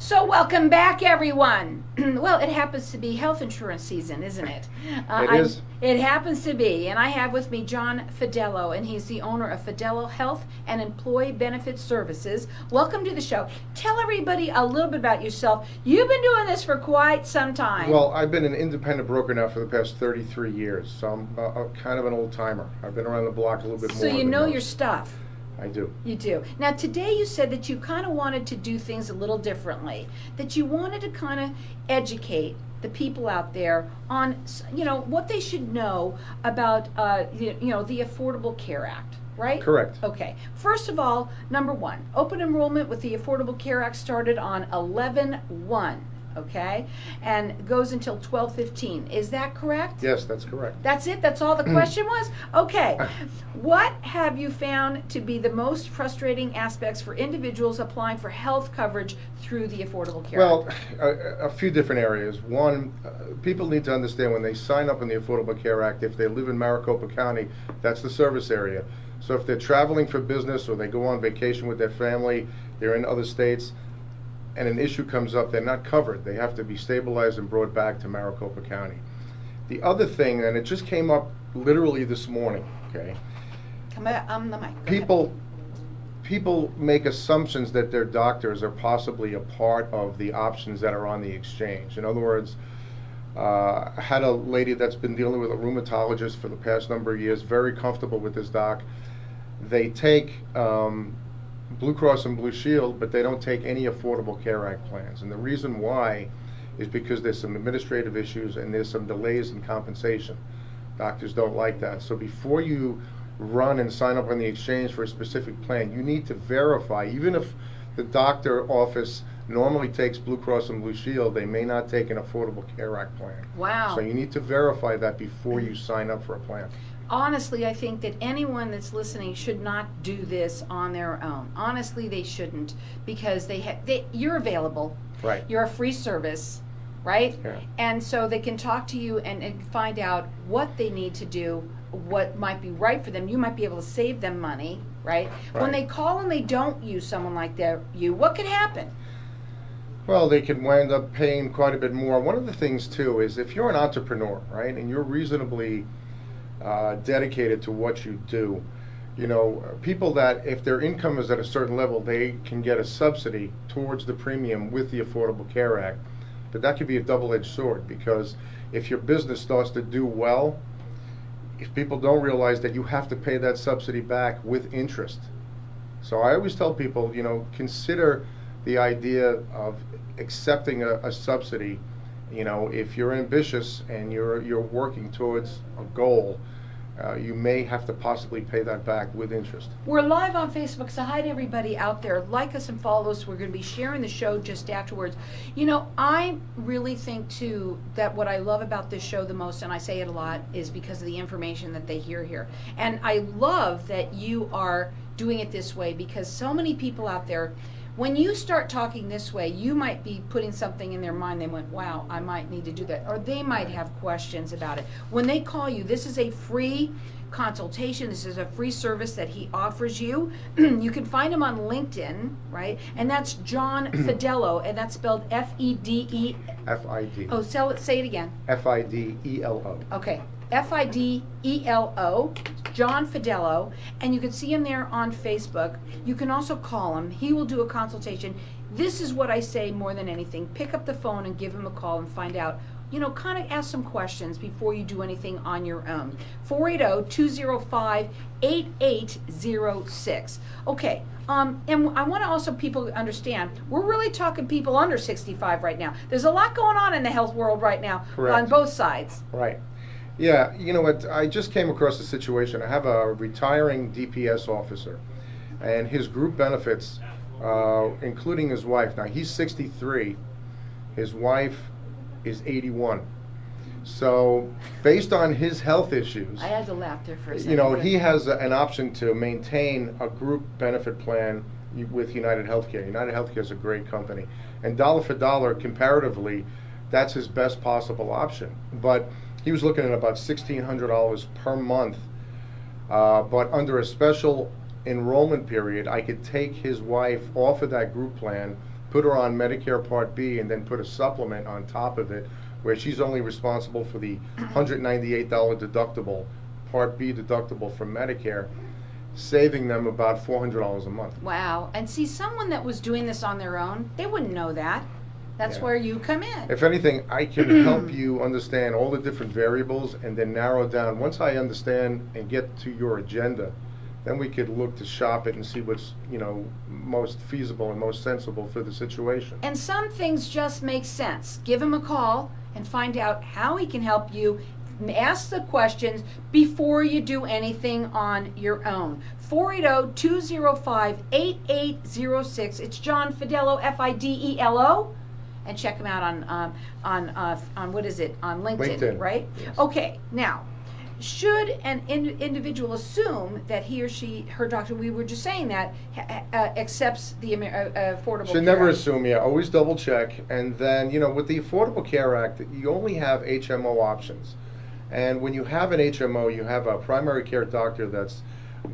So welcome back, everyone. Well, it happens to be health insurance season, isn't it? It is. It happens to be, and I have with me John Fidelo, and he's the owner of Fidelo Health and Employee Benefit Services. Welcome to the show. Tell everybody a little bit about yourself. You've been doing this for quite some time. Well, I've been an independent broker now for the past 33 years, so I'm kind of an old timer. I've been around the block a little bit more. So you than know most. your stuff. I do. You do. Now, today you said that you kind of wanted to do things a little differently, that you wanted to kind of educate the people out there on, what they should know about, the Affordable Care Act, right? Correct. Okay. First of all, number one, open enrollment with the Affordable Care Act started on 11/1. Okay, and goes until 12/15. Is that correct? Yes, that's correct. That's it? That's all the question was? Okay. What have you found to be the most frustrating aspects for individuals applying for health coverage through the Affordable Care Well, Act? a few different areas. One, people need to understand when they sign up in the Affordable Care Act, if they live in Maricopa County, that's the service area. So if they're traveling for business or they go on vacation with their family, they're in other states, and an issue comes up, they're not covered. They have to be stabilized and brought back to Maricopa County. The other thing, and it just came up literally this morning, okay? Come on the mic. Go ahead. People make assumptions that their doctors are possibly a part of the options that are on the exchange. In other words, I had a lady that's been dealing with a rheumatologist for the past number of years, very comfortable with this doc. They take Blue Cross and Blue Shield, but they don't take any Affordable Care Act plans. And the reason why is because there's some administrative issues and there's some delays in compensation. Doctors don't like that. So before you run and sign up on the exchange for a specific plan, you need to verify. Even if the doctor office normally takes Blue Cross and Blue Shield, they may not take an Affordable Care Act plan. Wow. So you need to verify that before you sign up for a plan. Honestly, I think that anyone that's listening should not do this on their own. Honestly, they shouldn't, because you're available. Right. You're a free service, right? Yeah. And so they can talk to you and find out what they need to do, what might be right for them. You might be able to save them money, right? When Right. they call and they don't use someone like that, what could happen? Well, they can wind up paying quite a bit more. One of the things, too, is if you're an entrepreneur, right, and you're reasonably dedicated to what you do, people that if their income is at a certain level, they can get a subsidy towards the premium with the Affordable Care Act. But that could be a double-edged sword, because if your business starts to do well, if people don't realize that you have to pay that subsidy back with interest. So I always tell people, consider the idea of accepting a subsidy. If you're ambitious and you're working towards a goal, you may have to possibly pay that back with interest. We're live on Facebook, so hi to everybody out there. Like us and follow us. We're going to be sharing the show just afterwards. I really think, too, that what I love about this show the most, and I say it a lot, is because of the information that they hear here. And I love that you are doing it this way, because so many people out there, when you start talking this way, you might be putting something in their mind. They went, wow, I might need to do that. Or they might have questions about it. When they call you, this is a free consultation. This is a free service that he offers you. You can find him on LinkedIn, right? And that's John Fidelo, and that's spelled F-E-D-E. F-I-D. Oh, say it again. F-I-D-E-L-O. Okay. Fidelo, John Fidelo, and you can see him there on Facebook. You can also call him. He will do a consultation. This is what I say more than anything. Pick up the phone and give him a call and find out, kind of ask some questions before you do anything on your own. 480-205-8806. Okay. And I want to also people understand, we're really talking people under 65 right now. There's a lot going on in the health world right now. Correct. On both sides. Right. Yeah, you know what, I just came across a situation. I have a retiring DPS officer, and his group benefits, including his wife. Now, he's 63. His wife is 81. So, based on his health issues, I had to laugh there for a second. he has an option to maintain a group benefit plan with United Healthcare. United Healthcare is a great company. And dollar for dollar, comparatively, that's his best possible option. But he was looking at about $1,600 per month, but under a special enrollment period, I could take his wife off of that group plan put her on Medicare Part B, and then put a supplement on top of it, where she's only responsible for the $198 deductible, Part B deductible from Medicare, saving them about $400 a month. Wow. And see, someone that was doing this on their own, they wouldn't know that. That's Yeah. where you come in. If anything, I can help you understand all the different variables and then narrow down. Once I understand and get to your agenda, then we could look to shop it and see what's, most feasible and most sensible for the situation. And some things just make sense. Give him a call and find out how he can help you. Ask the questions before you do anything on your own. 480-205-8806. It's John Fidelo, Fidelo. And check him out on what is it? On LinkedIn. Right? Yes. Okay, now, should an individual assume that he or she, her doctor, we were just saying that, accepts the Affordable Should Care never Act? assume, always double check. And then, with the Affordable Care Act, you only have HMO options. And when you have an HMO, you have a primary care doctor that's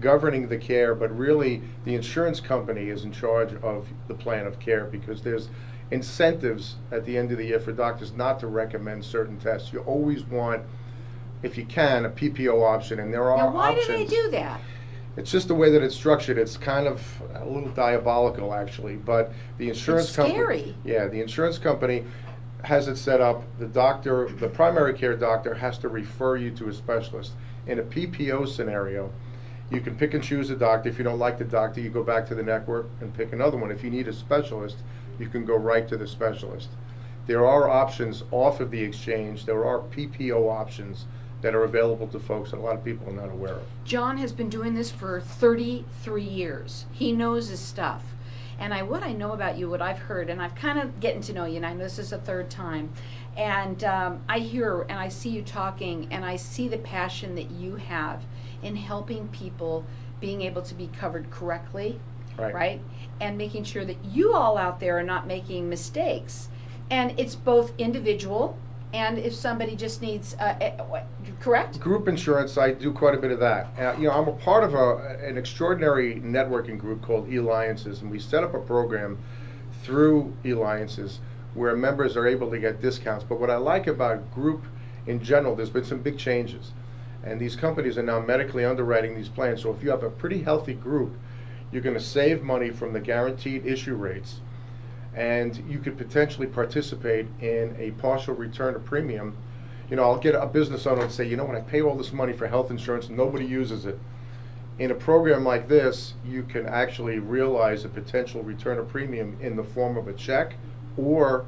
governing the care, but really the insurance company is in charge of the plan of care, because there's incentives at the end of the year for doctors not to recommend certain tests. You always want, if you can, a PPO option, and there are Now, why options. do they do that? It's just the way that it's structured. It's kind of a little diabolical, actually. But the insurance It's company, scary. yeah, the insurance company has it set up. The doctor, the primary care doctor, has to refer you to a specialist. In a PPO scenario, you can pick and choose a doctor. If you don't like the doctor, you go back to the network and pick another one. If you need a specialist, you can go right to the specialist. There are options off of the exchange. There are PPO options that are available to folks that a lot of people are not aware of. John has been doing this for 33 years. He knows his stuff. And what I know about you, what I've heard, and I've kind of getting to know you, and I know this is the third time, and I hear and I see you talking, and I see the passion that you have in helping people being able to be covered correctly, right? And making sure that you all out there are not making mistakes. And it's both individual, and if somebody just needs, correct? Group insurance, I do quite a bit of that. I'm a part of an extraordinary networking group called E-Alliances, and we set up a program through E-Alliances where members are able to get discounts. But what I like about group in general, there's been some big changes. And these companies are now medically underwriting these plans. So if you have a pretty healthy group, you're going to save money from the guaranteed issue rates, and you could potentially participate in a partial return of premium. I'll get a business owner and say, when I pay all this money for health insurance and nobody uses it. In a program like this, you can actually realize a potential return of premium in the form of a check or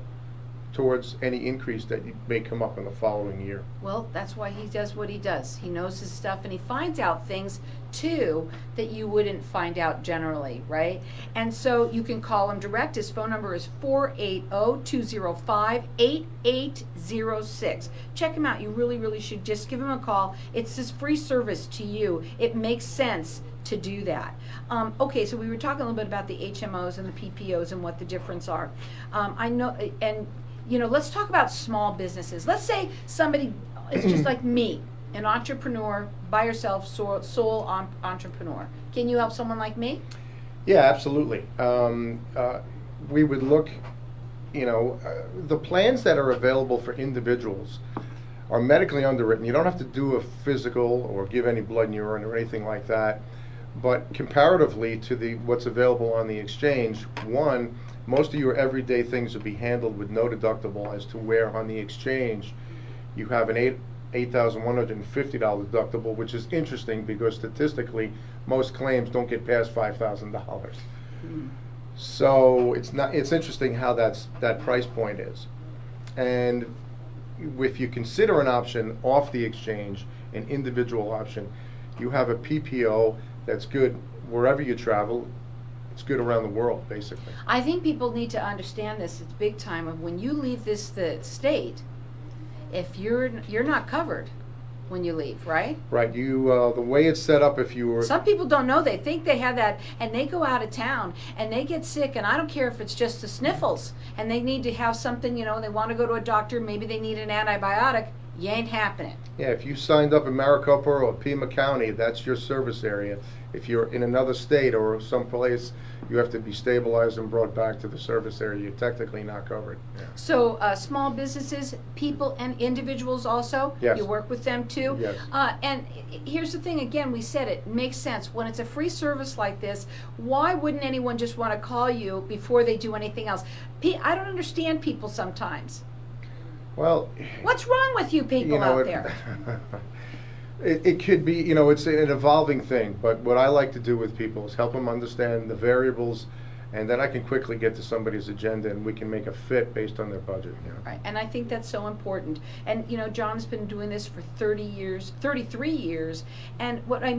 towards any increase that may come up in the following year. Well, that's why he does what he does. He knows his stuff, and he finds out things too that you wouldn't find out generally, right? And so you can call him direct. His phone number is 480-205-8806. Check him out. You really, really should just give him a call. It's his free service to you. It makes sense to do that. Okay, so we were talking a little bit about the HMOs and the PPOs and what the difference are. I know, and let's talk about small businesses. Let's say somebody is just like me, an entrepreneur, by yourself, sole entrepreneur. Can you help someone like me? Yeah, absolutely. We would look, the plans that are available for individuals are medically underwritten. You don't have to do a physical or give any blood and urine or anything like that. But comparatively to what's available on the exchange, one, most of your everyday things will be handled with no deductible, as to where on the exchange you have an $8,150 deductible, which is interesting because statistically most claims don't get past $5,000. So it's interesting how that price point is. And if you consider an option off the exchange, an individual option, you have a PPO that's good wherever you travel. It's good around the world, basically. I think people need to understand this. It's big time. Of when you leave the state, if you're not covered when you leave, right? Right. You the way it's set up, if you were. Some people don't know. They think they have that, and they go out of town and they get sick. And I don't care if it's just the sniffles, and they need to have something. They want to go to a doctor. Maybe they need an antibiotic. you ain't happening. Yeah, if you signed up in Maricopa or Pima County, that's your service area. If you're in another state or someplace, you have to be stabilized and brought back to the service area. You're technically not covered. Yeah. So small businesses, people and individuals also, Yes. you work with them too? Yes. And here's the thing, again, we said it makes sense. When it's a free service like this, why wouldn't anyone just want to call you before they do anything else? I don't understand people sometimes. Well, What's wrong with you people out there? It could be, it's an evolving thing, but what I like to do with people is help them understand the variables, and then I can quickly get to somebody's agenda and we can make a fit based on their budget. Right, and I think that's so important. And John's been doing this for 33 years, and what I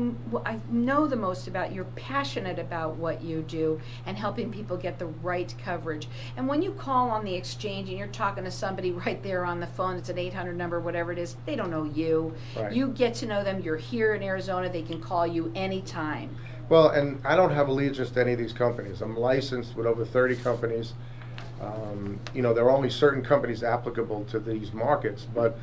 know the most about, you're passionate about what you do and helping people get the right coverage. And when you call on the exchange and you're talking to somebody right there on the phone, it's an 800 number, whatever it is, they don't know you. Right. You get to know them. You're here in Arizona. They can call you anytime. Well, and I don't have allegiance to any of these companies. I'm licensed with over 30 companies. There are only certain companies applicable to these markets, but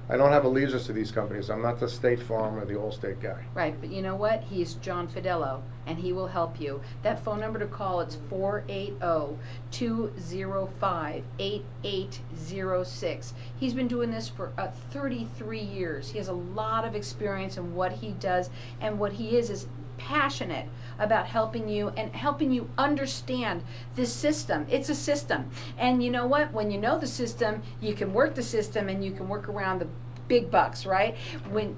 I don't have allegiance to these companies. I'm not the State Farm or the Allstate guy. Right, but you know what? He's John Fidelo, and he will help you. That phone number to call, it's 480-205-8806. He's been doing this for 33 years. He has a lot of experience in what he does, and what he is passionate about helping you and helping you understand this system. It's a system. And you know what? When you know the system, you can work the system and you can work around the big bucks, right? When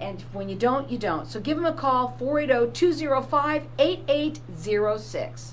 you don't, you don't. So give him a call, 480-205-8806.